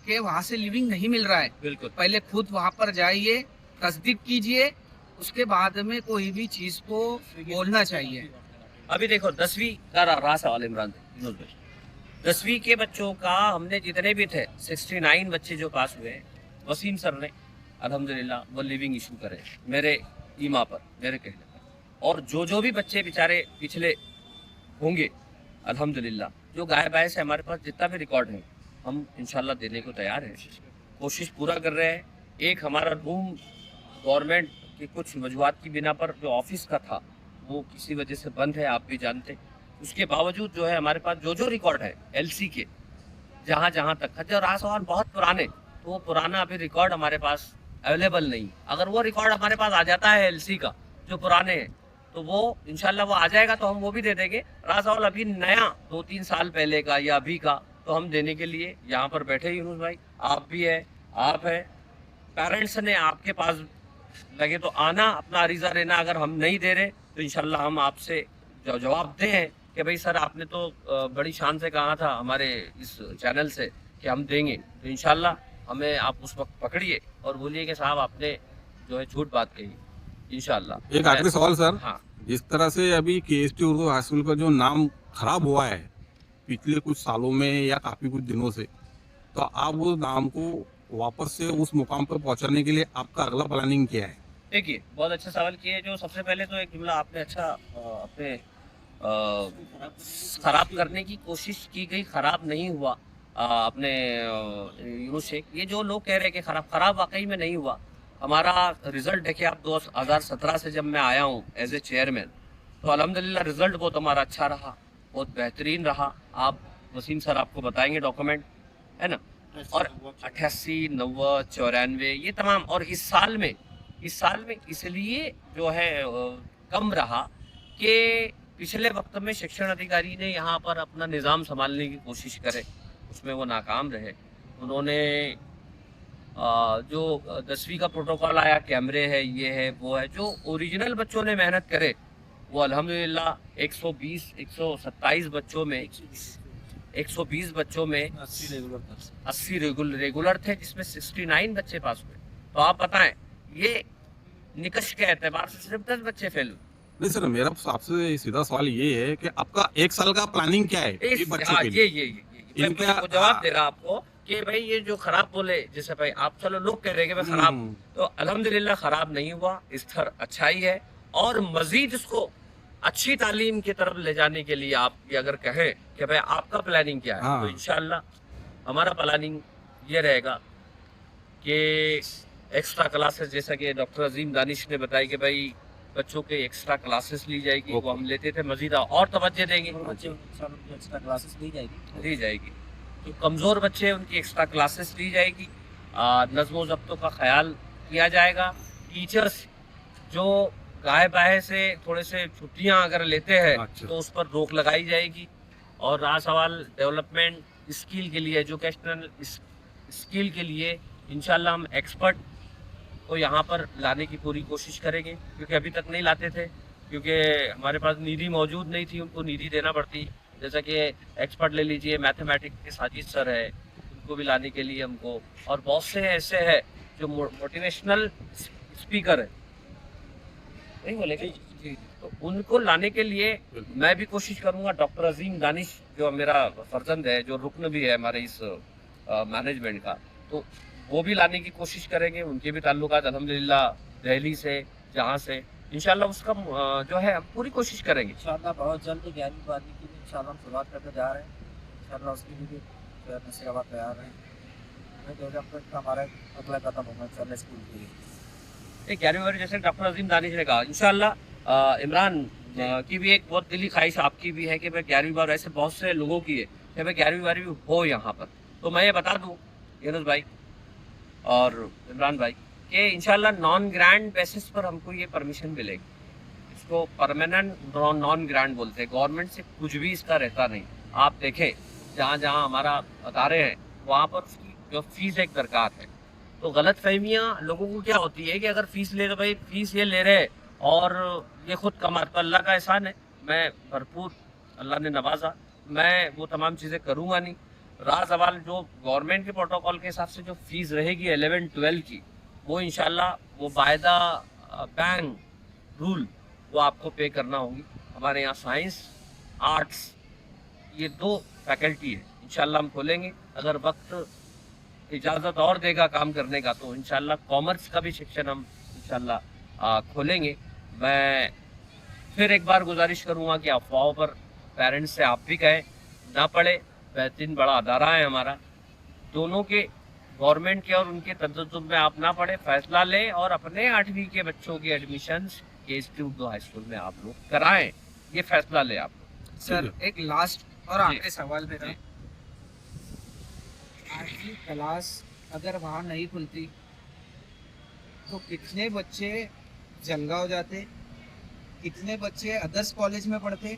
कि वहाँ से लिविंग नहीं मिल रहा है। बिल्कुल। पहले खुद वहाँ पर जाइए, तस्दीक कीजिए, उसके बाद में कोई भी चीज को बोलना चाहिए। अभी देखो 10वीं का रहा सवाल इमरान विनोद भाई, 10वीं के बच्चों का हमने जितने भी थे 69 बच्चे जो पास हुए, वसीम सर ने अल्हम्दुलिल्लाह वो लिविंग इशू करे मेरे ईमा पर, मेरे कहने पर। और जो भी बच्चे बेचारे पिछले होंगे अल्हम्दुलिल्लाह, जो गाय बाय से हमारे पास जितना भी रिकॉर्ड है हम इंशाल्लाह देने को तैयार हैं, कोशिश पूरा कर रहे हैं। एक हमारा रूम गवर्नमेंट की कुछ वजूहत की बिना पर जो ऑफिस का था वो किसी वजह से बंद है, आप भी जानते। उसके बावजूद जो है हमारे पास जो रिकॉर्ड है एलसी के, जहाँ तक खर्चे और आसमान बहुत पुराने, तो वो पुराना अभी रिकॉर्ड हमारे पास अवेलेबल नहीं। अगर वो रिकॉर्ड हमारे पास आ जाता है एलसी का जो पुराने हैं, तो वो इंशाल्लाह वो आ जाएगा तो हम वो भी दे देंगे। राजौल अभी नया 2-3 साल पहले का या अभी का तो हम देने के लिए यहाँ पर बैठे यूनुस भाई, आप भी है, आप है, पेरेंट्स ने आपके पास लगे तो आना, अपना अरीजा लेना। अगर हम नहीं दे रहे तो इंशाल्लाह हम आपसे जवाब दें कि भाई सर आपने तो बड़ी शान से कहा था हमारे इस चैनल से कि हम देंगे, तो इंशाल्लाह हमें आप उस वक्त पकड़िए और बोलिए कि साहब आपने जो है झूठ बात कही, इंशाल्लाह। एक आखिरी सवाल सर, हाँ। जिस तरह से अभी केएसटी उर्दू हाई स्कूल का जो नाम खराब हुआ है पिछले कुछ सालों में या काफी कुछ दिनों से, तो आप वो नाम को वापस से उस मुकाम पर पहुंचाने के लिए आपका अगला प्लानिंग क्या है? देखिए, बहुत अच्छा सवाल किए। जो सबसे पहले तो एक जुमला आपने अच्छा अपने खराब करने की कोशिश की गई, खराब नहीं हुआ अपने यूनुस शेख। ये जो लोग कह रहे हैं कि खराब वाकई में नहीं हुआ। हमारा रिजल्ट देखिए आप, 2017 से जब मैं आया हूँ एज ए चेयरमैन, तो अल्हम्दुलिल्लाह रिजल्ट बहुत हमारा अच्छा रहा, बहुत बेहतरीन रहा। आप वसीम सर आपको बताएंगे डॉक्यूमेंट, है ना। और 88, 90, 94 ये तमाम, और इस साल में इसलिए जो है कम रहा कि पिछले वक्त में शिक्षण अधिकारी ने यहाँ पर अपना निज़ाम संभालने की कोशिश करे, उसमें वो नाकाम रहे। उन्होंने जो 10वीं का प्रोटोकॉल आया, कैमरे है, ये है, वो है, जो ओरिजिनल बच्चों ने मेहनत करे वो अल्हम्दुलिल्लाह 127 बच्चों में 80 रेगुलर थे, जिसमें 69 बच्चे पास हुए। तो आप बताएं, ये निकष के एतबार से सिर्फ 10 बच्चे फेल हुए। नहीं सर, मेरा आपसे सीधा सवाल ये है कि आपका 1 साल का प्लानिंग क्या है ये बच्चों के लिए? मैं आपको जवाब दे रहा आपको कि भाई ये जो खराब बोले, जैसे भाई आप, चलो लोग कह रहे हैं कि मैं खराब, तो अल्हम्दुलिल्लाह खराब नहीं हुआ, स्तर अच्छा ही है। और मजीद इसको अच्छी तालीम की तरफ ले जाने के लिए आप ये अगर कहें कि भाई आपका प्लानिंग क्या है, तो इंशाल्लाह हमारा प्लानिंग ये रहेगा कि एक्स्ट्रा क्लासेस, जैसा कि डॉक्टर अजीम दानिश ने बताया कि भाई बच्चों के एक्स्ट्रा क्लासेस ली जाएगी, वो हम लेते थे, मजीद और तवज्जो देंगे, एक्स्ट्रा क्लासेस ली जाएगी। जो कमज़ोर बच्चे हैं उनकी एक्स्ट्रा क्लासेस ली जाएगी, नज़्म ज़ब्त का ख्याल किया जाएगा। टीचर्स जो गाय बाहे से थोड़े से छुट्टियां अगर लेते हैं तो उस पर रोक लगाई जाएगी। और रहा सवाल डेवलपमेंट स्किल के लिए, एजुकेशनल स्किल के लिए, इंशाल्लाह हम एक्सपर्ट को यहाँ पर लाने की पूरी कोशिश करेंगे, क्योंकि अभी तक नहीं लाते थे, क्योंकि हमारे पास निधि मौजूद नहीं थी, उनको निधि देना पड़ती। जैसा कि एक्सपर्ट ले लीजिए, मैथमेटिक्स के साजिद सर है, उनको भी लाने के लिए हमको, और बहुत से ऐसे है जो मोटिवेशनल स्पीकर है, नहीं बोलेंगे, तो उनको लाने के लिए मैं भी कोशिश करूंगा। डॉक्टर अजीम दानिश जो मेरा फर्जंद है, जो रुकन भी है हमारे इस मैनेजमेंट का, तो वो भी लाने की कोशिश करेंगे। उनके भी ताल्लुकात अल्हम्दुलिल्लाह दिल्ली से, जहाँ से, इंशाल्लाह उसका जो है हम पूरी कोशिश करेंगे। इंशाल्लाह बहुत जल्द 11वीं 12वीं की भी इंशाल्लाह हम शुरुआत करने जा रहे हैं। इंशाल्लाह उसकी भी नसीहत तैयार है। हमारा अगला कदम होगा इंशाल्लाह स्कूल के लिए। 11वीं बार, जैसे डॉक्टर अजीम दानिश ने कहा, इंशाल्लाह इमरान की भी एक बहुत दिली ख्वाहिश आपकी भी है कि भाई 11वीं बार, ऐसे बहुत से लोगों की है कि भाई 11वीं बार भी हो यहाँ पर। तो मैं ये बता दूँ यूनुस भाई और इमरान भाई कि इंशाल्लाह नॉन ग्रांड बेसिस पर हमको ये परमिशन मिलेगी। इसको परमानेंट नॉन ग्रांड बोलते हैं। गवर्नमेंट से कुछ भी इसका रहता नहीं। आप देखें जहाँ जहाँ हमारा अदारे हैं वहाँ पर उसकी जो फीस एक दरकार है, तो गलत फहमियाँ लोगों को क्या होती है कि अगर फीस ले, तो भाई फीस ये ले रहे और ये खुद कमा, तो अल्लाह का एहसान है, मैं भरपूर, अल्लाह ने नवाजा, मैं वो तमाम चीज़ें करूँगा नहीं। रहा सवाल जो गवर्नमेंट के प्रोटोकॉल के हिसाब से जो फीस रहेगी 11-12 की, वो इंशाल्लाह वो बायदा बैंक रूल वो आपको पे करना होगी। हमारे यहाँ साइंस, आर्ट्स, ये 2 फैकल्टी है, इंशाल्लाह हम खोलेंगे। अगर वक्त इजाज़त और देगा काम करने का, तो इंशाल्लाह कॉमर्स का भी शिक्षण हम इंशाल्लाह खोलेंगे। मैं फिर एक बार गुजारिश करूँगा कि अफवाहों पर पेरेंट्स से आप भी कहें ना पड़े। बेहतरीन बड़ा अदारा है हमारा, दोनों के, गवर्नमेंट के और उनके तजद्दुद में आप ना पड़े, फैसला लें और अपने 8वीं के बच्चों के admissions KST Urdu high school में आप लोग कराएं, ये फैसला लें आप। सर एक लास्ट और आखिरी सवाल मेरा, 8वीं क्लास अगर वहाँ नहीं खुलती तो कितने बच्चे जलगांव जाते, कितने बच्चे अदर्स कॉलेज में पढ़ते,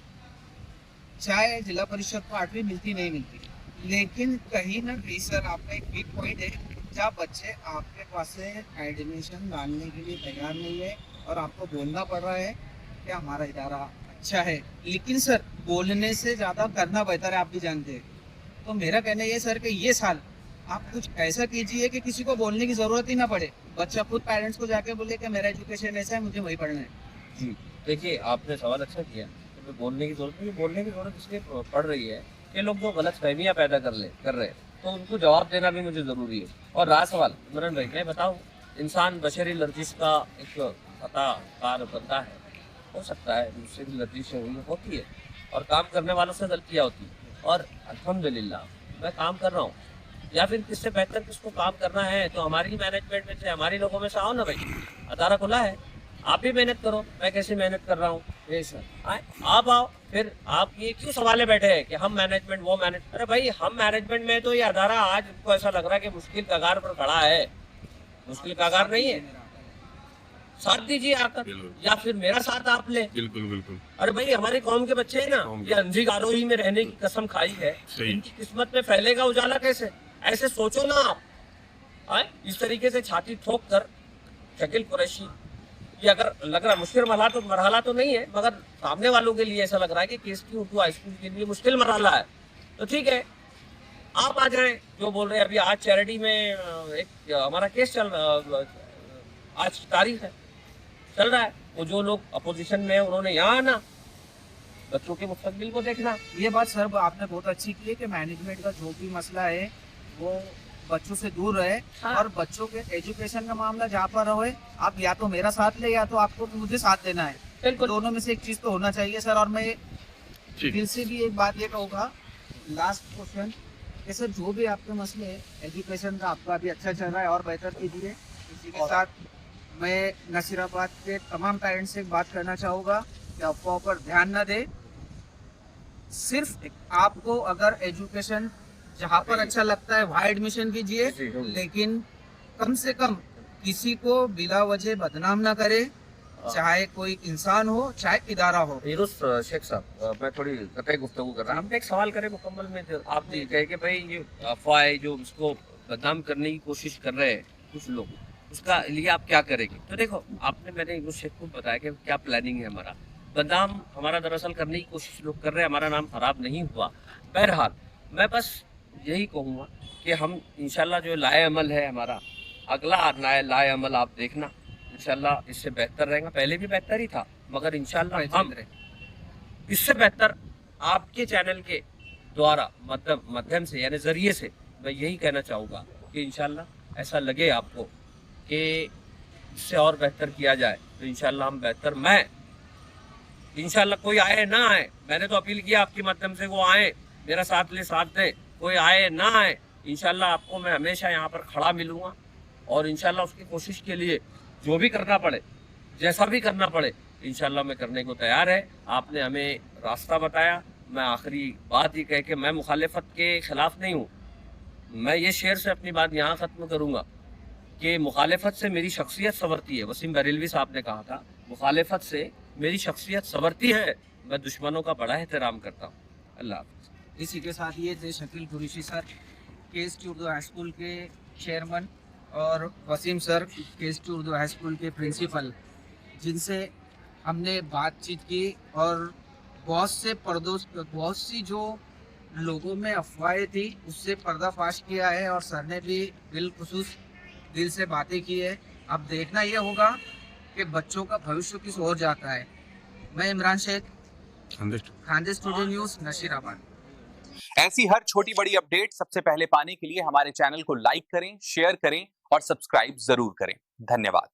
चाहे जिला परिषद को 8वीं मिलती नहीं मिलती। लेकिन कहीं ना कहीं सर आपका एक वीक पॉइंट है, जहाँ बच्चे आपके पास से एडमिशन डालने के लिए तैयार नहीं है और आपको बोलना पड़ रहा है कि हमारा इदारा अच्छा है, लेकिन सर बोलने से ज़्यादा करना बेहतर है, आप भी जानते हैं। तो मेरा कहना ये सर कि ये साल आप कुछ ऐसा कीजिए कि किसी को बोलने की ज़रूरत ही ना पड़े, बच्चा खुद पेरेंट्स को जाके बोले कि मेरा एजुकेशन ऐसा है, मुझे वही पढ़ना है। जी देखिए, आपने सवाल अच्छा किया। तो बोलने की जरूरत नहीं, बोलने की जरूरत इसलिए पड़ रही है कि लोग जो गलत फहमियाँ पैदा कर रहे हैं, तो उनको जवाब देना भी मुझे ज़रूरी है। और रहा सवाल इमरान भाई, मैं बताऊँ, इंसान बशरी लर्जिश का एक कार बनता है, हो सकता है मुझसे भी लर्जिश होती है और काम करने वालों से गलतियाँ होती है, और अल्हम्दुलिल्लाह मैं काम कर रहा हूँ। या फिर किससे बेहतर किसको काम करना है तो हमारी मैनेजमेंट में से, हमारी लोगों में से आओ ना भाई, अदारा खुला है, आप भी मेहनत करो, मैं कैसे मेहनत कर रहा हूँ। जी सर। आप आओ, फिर आप ये क्यों सवाले बैठे हैं कि हम मैनेजमेंट वो मैनेज, अरे भाई हम मैनेजमेंट में तो ये अदारा आज उनको ऐसा लग रहा है कि मुश्किल कगार पर खड़ा है, मुश्किल कगार नहीं है। साथ दीजिए आकर, बिल्कुल। या फिर मेरा साथ आप ले। बिल्कुल बिल्कुल अरे भाई हमारे कौम के बच्चे हैं ना, कौम के। ये अंधी गारोही में रहने की कसम खाई है, सही। इनकी किस्मत में फैलेगा उजाला कैसे? ऐसे सोचो ना आप। इस तरीके से छाती ठोक कर शकील कुरैशी, ये अगर लग रहा मुश्किल मरहला तो नहीं है, मगर सामने वालों के लिए ऐसा लग रहा है कि केएसटी उर्दू हाई स्कूल के लिए मुश्किल मरहला है, तो ठीक है आप आ जाएं। जो बोल रहे हैं, अभी आज चैरिटी में एक हमारा केस चल आज की तारीख है, चल रहा है, वो जो लोग अपोजिशन में है उन्होंने यहाँ आना, बच्चों के मुस्तकबिल को देखना। ये बात सर आपने बहुत अच्छी की है कि मैनेजमेंट का जो भी मसला है वो बच्चों से दूर रहे, हाँ। और बच्चों के एजुकेशन का मामला जहाँ पर रहे, आप या तो मेरा साथ ले या तो आपको मुझे साथ देना है, बिल्कुल। दोनों में से एक चीज तो होना चाहिए सर। और मैं ठीक। दिल से भी एक बात ये कहूँगा, लास्ट क्वेश्चन, कि सर जो भी आपके मसले एजुकेशन का आपका अभी अच्छा चल रहा है और बेहतर कीजिए। इसी के साथ मैं नसीराबाद के तमाम पेरेंट्स से एक बात करना चाहूँगा कि अफवाहों पर ध्यान न दे। सिर्फ आपको अगर एजुकेशन जहाँ पर अच्छा लगता है वहाँ एडमिशन कीजिए, लेकिन कम से कम किसी को बिला वजह बदनाम ना करे, चाहे कोई इंसान हो चाहे इदारा हो। फिरोज शेख साहब, मैं थोड़ी कतई गुफ्तगू कर रहा हूँ, हम एक सवाल करें मुकम्मल में, तो आप ये कहे कि भाई ये अफवाह जो इसको बदनाम करने की कोशिश कर रहे हैं कुछ लोग, उसका लिए आप क्या करेंगे? तो देखो, मैंने फिरोज शेख को बताया कि क्या प्लानिंग है हमारा। बदनाम हमारा दरअसल करने की कोशिश लोग कर रहे हैं, हमारा नाम खराब नहीं हुआ। बहरहाल मैं बस यही कहूँगा कि हम इंशाल्लाह जो लाए अमल है हमारा, अगला लाए अमल आप देखना, इंशाल्लाह इससे बेहतर रहेगा। पहले भी बेहतर ही था, मगर इंशाल्लाह हम इससे बेहतर आपके चैनल के द्वारा माध्यम से यानी ज़रिए से मैं यही कहना चाहूँगा कि इंशाल्लाह ऐसा लगे आपको कि इससे और बेहतर किया जाए, तो इंशाल्लाह हम बेहतर, मैं इंशाल्लाह कोई आए ना आए, मैंने तो अपील किया आपके माध्यम से, वो आए मेरा साथ ले साथ दें, कोई आए ना आए, इंशाल्लाह आपको मैं हमेशा यहाँ पर खड़ा मिलूँगा, और इंशाल्लाह उसकी कोशिश के लिए जो भी करना पड़े, जैसा भी करना पड़े, इंशाल्लाह मैं करने को तैयार है। आपने हमें रास्ता बताया। मैं आखिरी बात ये कह के मैं मुखालिफत के ख़िलाफ़ नहीं हूँ, मैं ये शेर से अपनी बात यहाँ ख़त्म करूँगा कि मुखालिफत से मेरी शख्सियत संवरती है। वसीम बरेलवी साहब ने कहा था, मुखालिफत से मेरी शख्सियत संवरती है, मैं दुश्मनों का बड़ा एहतराम करता हूँ। अल्लाह हाफ़िज़। इसी के साथ ये थे Shakeel Qureshi sir, KST Urdu high school के चेयरमैन, और Waseem sir, KST Urdu high school के प्रिंसिपल, जिनसे हमने बातचीत की और बहुत सी जो लोगों में अफवाहें थी उससे पर्दाफाश किया है, और सर ने भी बिलखुसूस दिल से बातें की है। अब देखना ये होगा कि बच्चों का भविष्य किस ओर जाता है। मैं इमरान शेख, खानदेश टुडे न्यूज़, नशीराबाद। ऐसी हर छोटी बड़ी अपडेट सबसे पहले पाने के लिए हमारे चैनल को लाइक करें, शेयर करें और सब्सक्राइब जरूर करें। धन्यवाद।